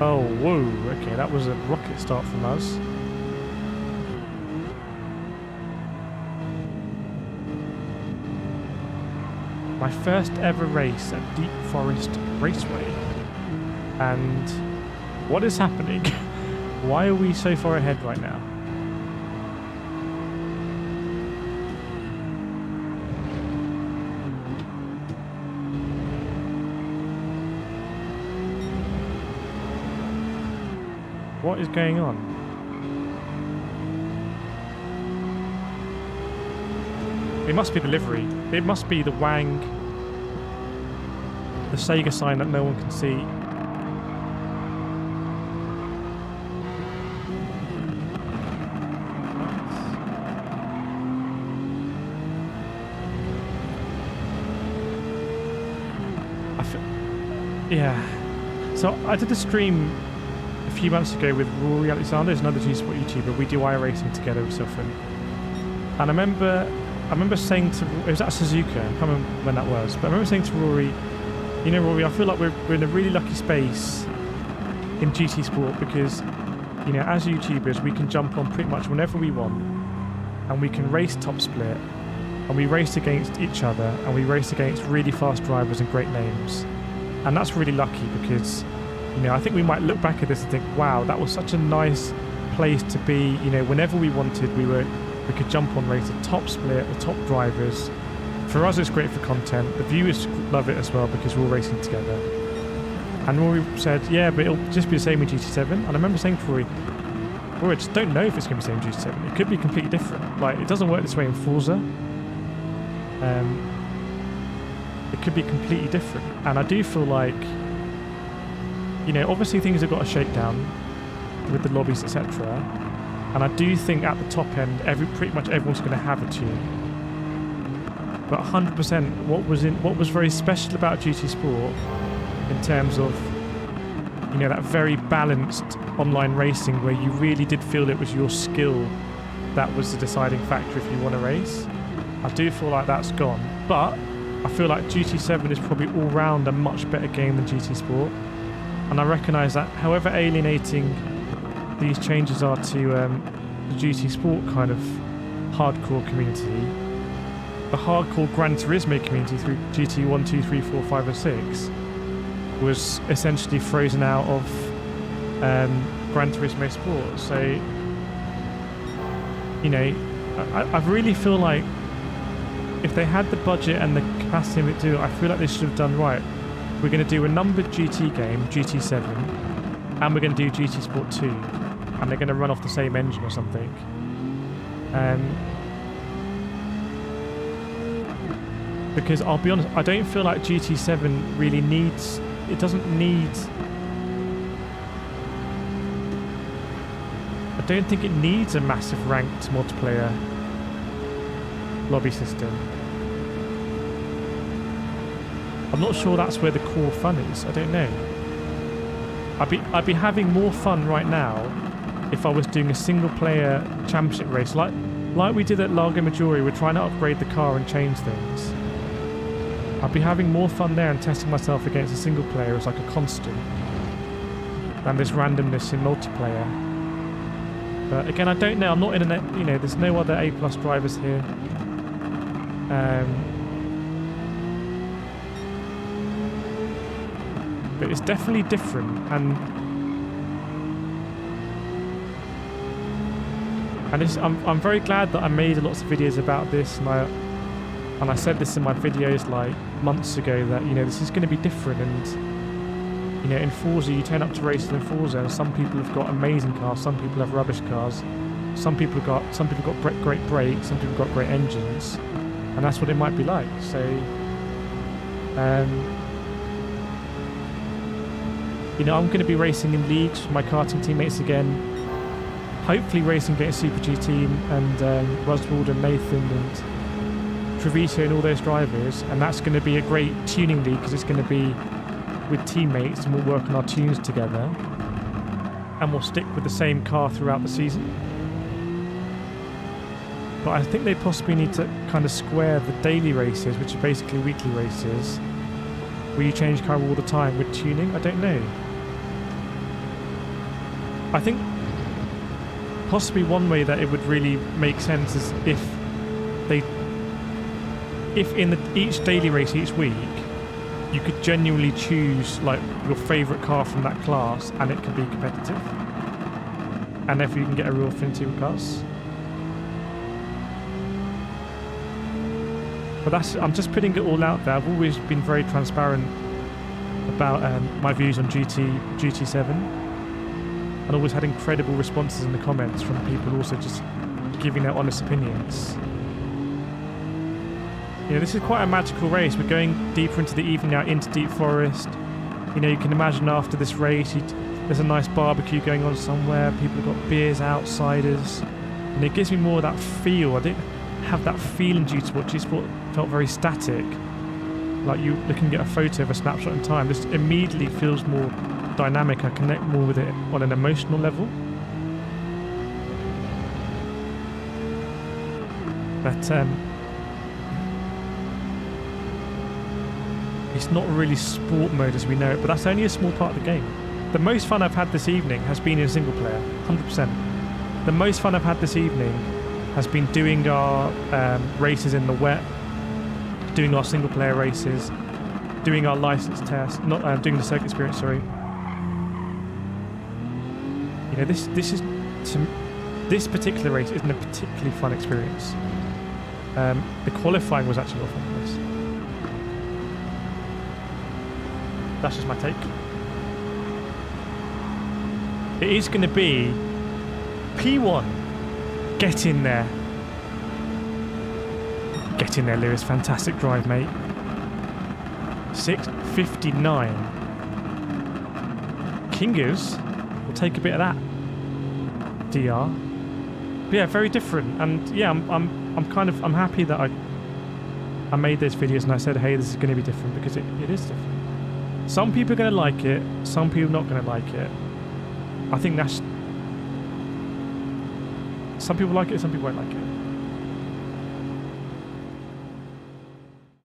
Oh, whoa. Okay, that was a rocket start from us. My first ever race at Deep Forest Raceway. And what is happening? Why are we so far ahead right now? What is going on? It must be the livery. It must be the Wang, the Sega sign that no one can see. Yeah. So I did a stream a few months ago with Rory Alexander, who's another G-Sport YouTuber. We do iRacing together with often. And I remember saying to, it was at Suzuka, I can't remember when that was, but I remember saying to Rory, you know, Rory, I feel like we're in a really lucky space in GT Sport because, you know, as YouTubers, we can jump on pretty much whenever we want, and we can race top split, and we race against each other, and we race against really fast drivers and great names. And that's really lucky because, you know, I think we might look back at this and think, wow, that was such a nice place to be. You know, whenever we wanted, we could jump on, race the top split, the top drivers. For us, it's great for content. The viewers love it as well because we're all racing together. And Rory said, yeah, but it'll just be the same in GT7. And I remember saying to Rory, I just don't know if it's going to be the same in GT7. It could be completely different. Like, it doesn't work this way in Forza. It could be completely different. And I do feel like, you know, obviously things have got to shake down with the lobbies, etc. And I do think at the top end, pretty much everyone's going to have a tune. But 100%, what was very special about GT Sport, in terms of, you know, that very balanced online racing where you really did feel it was your skill that was the deciding factor if you want to race. I do feel like that's gone, but I feel like GT7 is probably all round a much better game than GT Sport, and I recognise that however alienating these changes are to the GT Sport kind of hardcore community, the hardcore Gran Turismo community through GT 1, 2, 3, 4, 5 and 6 was essentially frozen out of Gran Turismo Sport. So, you know, I really feel like if they had the budget and the capacity to do it, I feel like they should have done right. We're going to do a numbered GT game, GT7, and we're going to do GT Sport 2, and they're going to run off the same engine or something. Because I'll be honest, I don't feel like GT7 really needs... It doesn't need... I don't think it needs a massive ranked multiplayer lobby system. I'm not sure that's where the core fun is. I don't know. I'd be having more fun right now if I was doing a single player championship race like we did at Largo Maggiore. We're trying to upgrade the car and change things. I'd be having more fun there and testing myself against a single player as like a constant than this randomness in multiplayer. But again, I don't know. I'm not in a, you know, there's no other A+ drivers here. But it's definitely different, and I'm very glad that I made lots of videos about this, and I said this in my videos like months ago that, you know, this is going to be different. And, you know, in Forza you turn up to races in Forza and some people have got amazing cars, some people have rubbish cars, some people got great brakes, some people got great engines, and that's what it might be like. So you know, I'm going to be racing in leagues with my karting teammates again, hopefully racing against Super GT and Roswald and Nathan and Trevito and all those drivers, and that's going to be a great tuning league because it's going to be with teammates and we'll work on our tunes together and we'll stick with the same car throughout the season. But I think they possibly need to kind of square the daily races, which are basically weekly races, where you change car all the time with tuning. I don't know. I think possibly one way that it would really make sense is if in each daily race each week, you could genuinely choose like your favourite car from that class, and it could be competitive. And if you can get a real affinity with cars. But I'm just putting it all out there. I've always been very transparent about my views on GT7, and always had incredible responses in the comments from people also just giving their honest opinions. You know, this is quite a magical race. We're going deeper into the evening now, into deep forest. You know, you can imagine after this race, there's a nice barbecue going on somewhere. People have got beers, outsiders, and it gives me more of that feel. I didn't have that feeling due to what G-Sport felt very static. Like you looking at a photo of a snapshot in time, this immediately feels more dynamic. I connect more with it on an emotional level. But it's not really sport mode as we know it, but that's only a small part of the game. The most fun I've had this evening has been in single player, 100%. The most fun I've had this evening has been doing our races in the wet, doing our single player races, doing our license test, not doing the circuit experience, sorry. You know, this particular race isn't a particularly fun experience. The qualifying was actually more fun than this. That's just my take. It is going to be P1. Get in there. Get in there, Lewis. Fantastic drive, mate. 6:59. Kingos will take a bit of that. DR. But yeah, very different. And yeah, I'm happy that I made those videos and I said, hey, this is going to be different, because it is different. Some people are going to like it, some people are not going to like it. I think that's... Some people like it, some people won't like it.